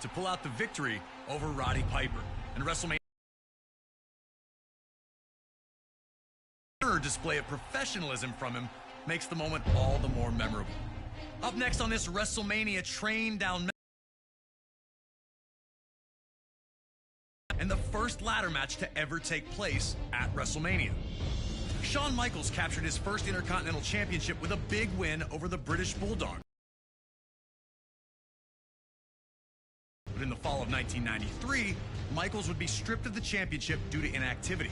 to pull out the victory over Roddy Piper. And WrestleMania display of professionalism from him makes the moment all the more memorable. Up next on this WrestleMania train down and the first ladder match to ever take place at WrestleMania. Shawn Michaels captured his first Intercontinental Championship with a big win over the British Bulldog. But in the fall of 1993, Michaels would be stripped of the championship due to inactivity.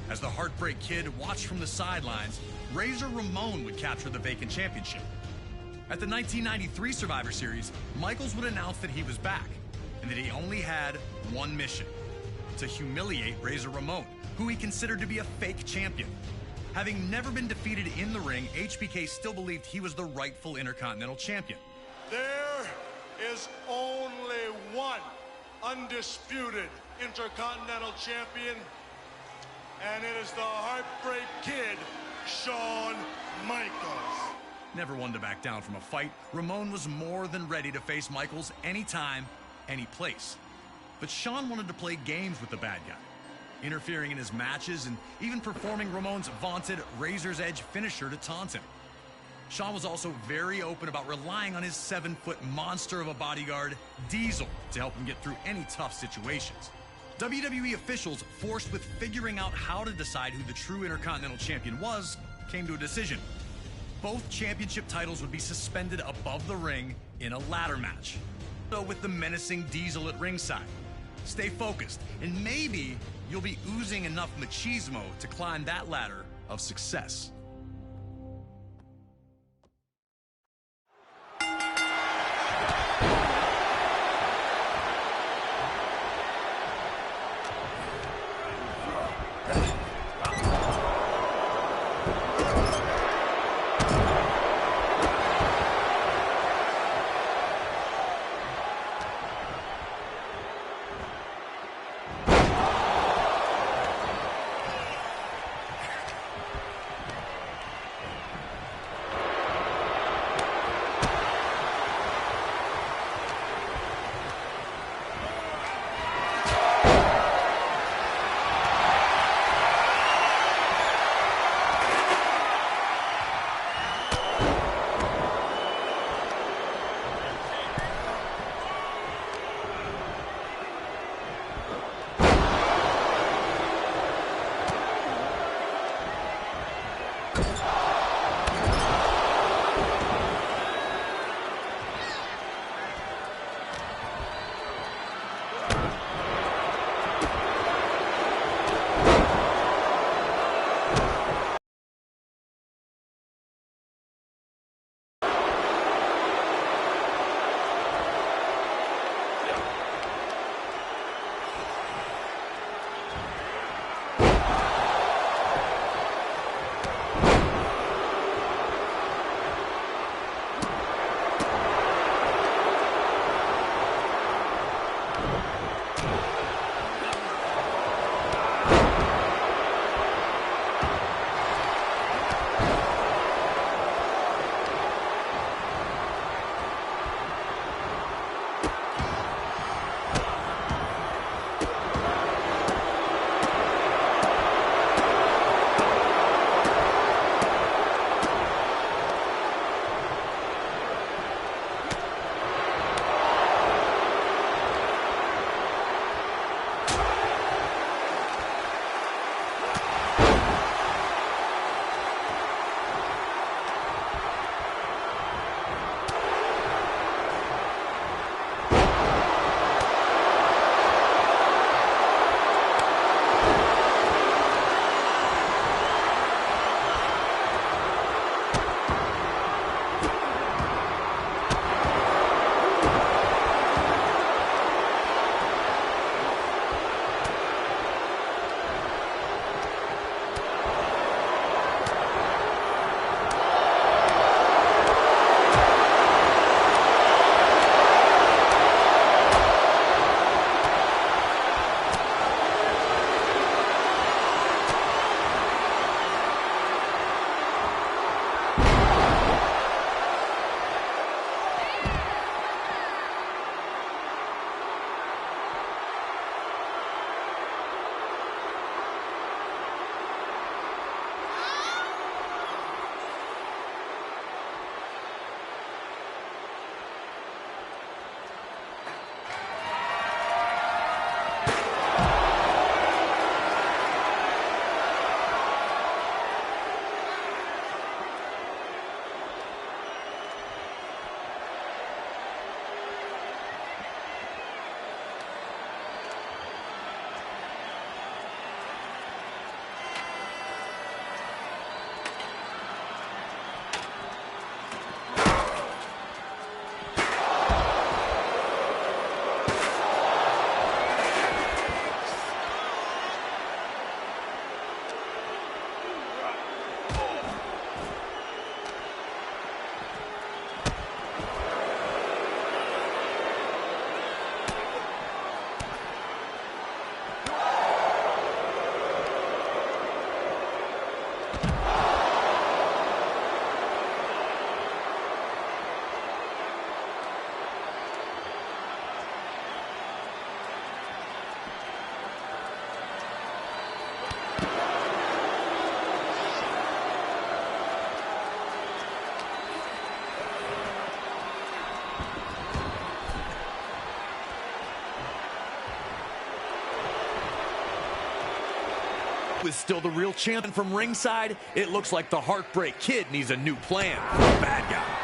As the Heartbreak Kid watched from the sidelines, Razor Ramon would capture the vacant championship. At the 1993 Survivor Series, Michaels would announce that he was back and that he only had one mission: to humiliate Razor Ramon, who he considered to be a fake champion. Having never been defeated in the ring, HBK still believed he was the rightful Intercontinental Champion. There is only one undisputed Intercontinental Champion, and it is the Heartbreak Kid, Shawn Michaels. Never one to back down from a fight, Ramon was more than ready to face Michaels anytime, any place. But Shawn wanted to play games with the bad guy, interfering in his matches and even performing Ramon's vaunted Razor's Edge finisher to taunt him. Shawn was also very open about relying on his 7-foot monster of a bodyguard, Diesel, to help him get through any tough situations. WWE officials, forced with figuring out how to decide who the true Intercontinental Champion was, came to a decision. Both championship titles would be suspended above the ring in a ladder match, so with the menacing Diesel at ringside. Stay focused, and maybe you'll be oozing enough machismo to climb that ladder of success. is still the real champion from ringside. It looks like the Heartbreak Kid needs a new plan. Bad guy.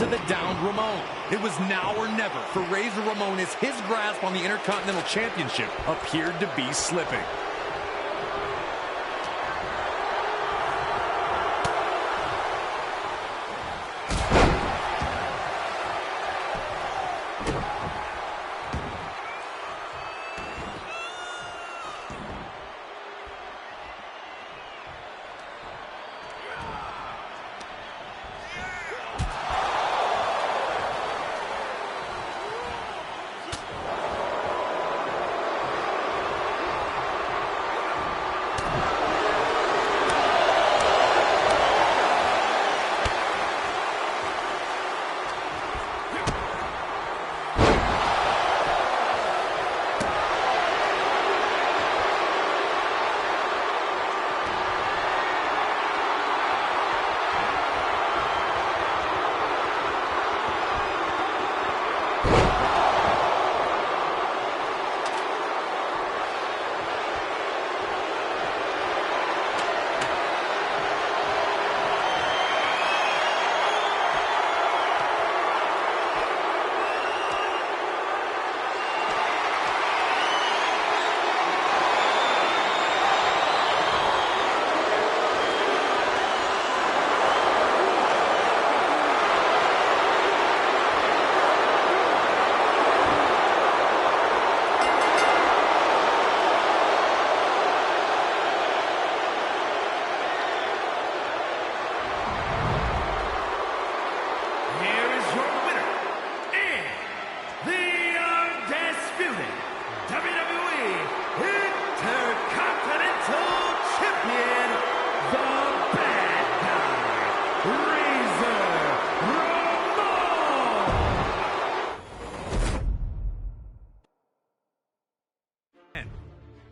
onto the downed Ramon. It was now or never for Razor Ramon as his grasp on the Intercontinental Championship appeared to be slipping.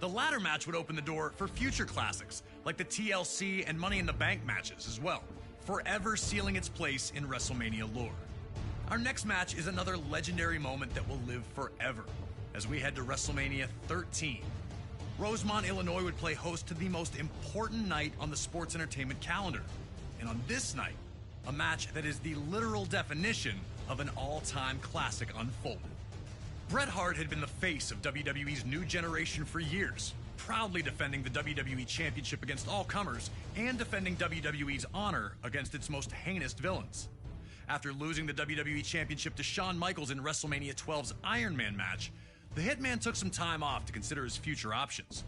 The latter match would open the door for future classics, like the TLC and Money in the Bank matches as well, forever sealing its place in WrestleMania lore. Our next match is another legendary moment that will live forever, as we head to WrestleMania 13. Rosemont, Illinois would play host to the most important night on the sports entertainment calendar. And on this night, a match that is the literal definition of an all-time classic unfolded. Bret Hart had been the face of WWE's new generation for years, proudly defending the WWE Championship against all comers and defending WWE's honor against its most heinous villains. After losing the WWE Championship to Shawn Michaels in WrestleMania 12's Iron Man match, the Hitman took some time off to consider his future options.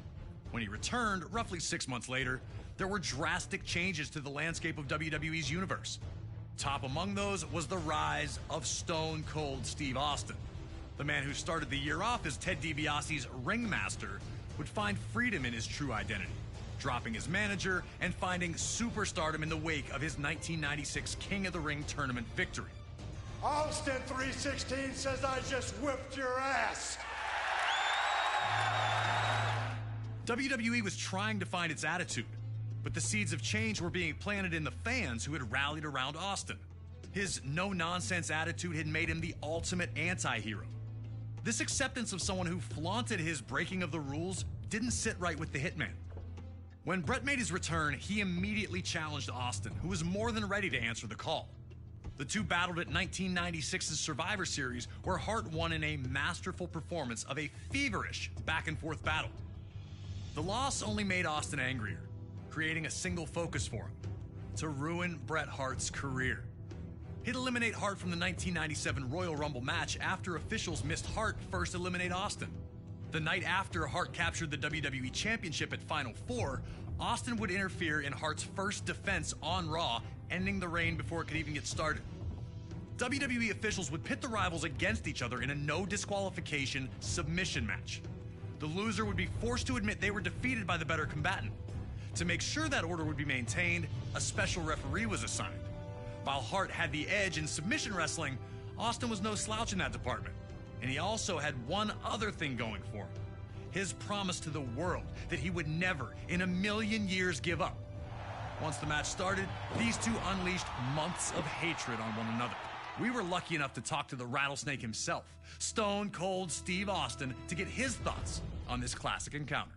When he returned, roughly 6 months later, there were drastic changes to the landscape of WWE's universe. Top among those was the rise of Stone Cold Steve Austin. The man who started the year off as Ted DiBiase's ringmaster would find freedom in his true identity, dropping his manager and finding superstardom in the wake of his 1996 King of the Ring tournament victory. Austin 316 says I just whipped your ass. WWE was trying to find its attitude, but the seeds of change were being planted in the fans who had rallied around Austin. His no-nonsense attitude had made him the ultimate anti-hero. This acceptance of someone who flaunted his breaking of the rules didn't sit right with the Hitman. When Bret made his return, he immediately challenged Austin, who was more than ready to answer the call. The two battled at 1996's Survivor Series, where Hart won in a masterful performance of a feverish back-and-forth battle. The loss only made Austin angrier, creating a single focus for him: to ruin Bret Hart's career. He'd eliminate Hart from the 1997 Royal Rumble match after officials missed Hart first eliminate Austin. The night after Hart captured the WWE Championship at Final Four, Austin would interfere in Hart's first defense on Raw, ending the reign before it could even get started. WWE officials would pit the rivals against each other in a no disqualification submission match. The loser would be forced to admit they were defeated by the better combatant. To make sure that order would be maintained, a special referee was assigned. While Hart had the edge in submission wrestling, Austin was no slouch in that department. And he also had one other thing going for him: his promise to the world that he would never in a million years give up. Once the match started, these two unleashed months of hatred on one another. We were lucky enough to talk to the Rattlesnake himself, Stone Cold Steve Austin, to get his thoughts on this classic encounter.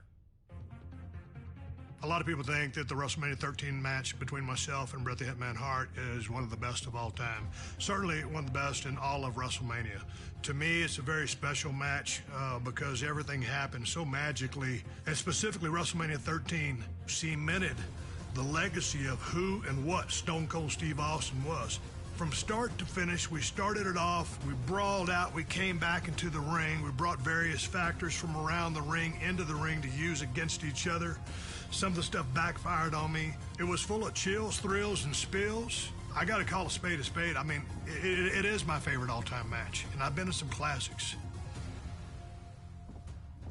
A lot of people think that the WrestleMania 13 match between myself and Bret the Hitman Hart is one of the best of all time. Certainly one of the best in all of WrestleMania. To me, it's a very special match because everything happened so magically, and specifically WrestleMania 13 cemented the legacy of who and what Stone Cold Steve Austin was. From start to finish, we started it off, we brawled out, we came back into the ring, we brought various factors from around the ring into the ring to use against each other. Some of the stuff backfired on me. It was full of chills, thrills, and spills. I gotta call a spade a spade. I mean, it is my favorite all-time match, and I've been to some classics.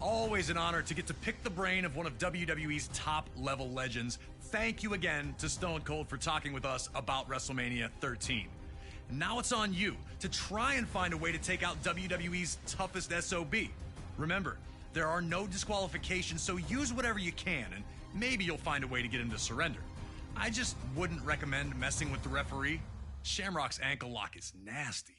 Always an honor to get to pick the brain of one of WWE's top-level legends. Thank you again to Stone Cold for talking with us about WrestleMania 13. And now it's on you to try and find a way to take out WWE's toughest SOB. Remember, there are no disqualifications, so use whatever you can, and maybe you'll find a way to get him to surrender. I just wouldn't recommend messing with the referee. Shamrock's ankle lock is nasty.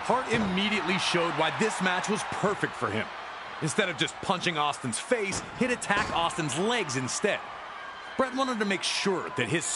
Hart immediately showed why this match was perfect for him. Instead of just punching Austin's face, he'd attack Austin's legs instead. Bret wanted to make sure that his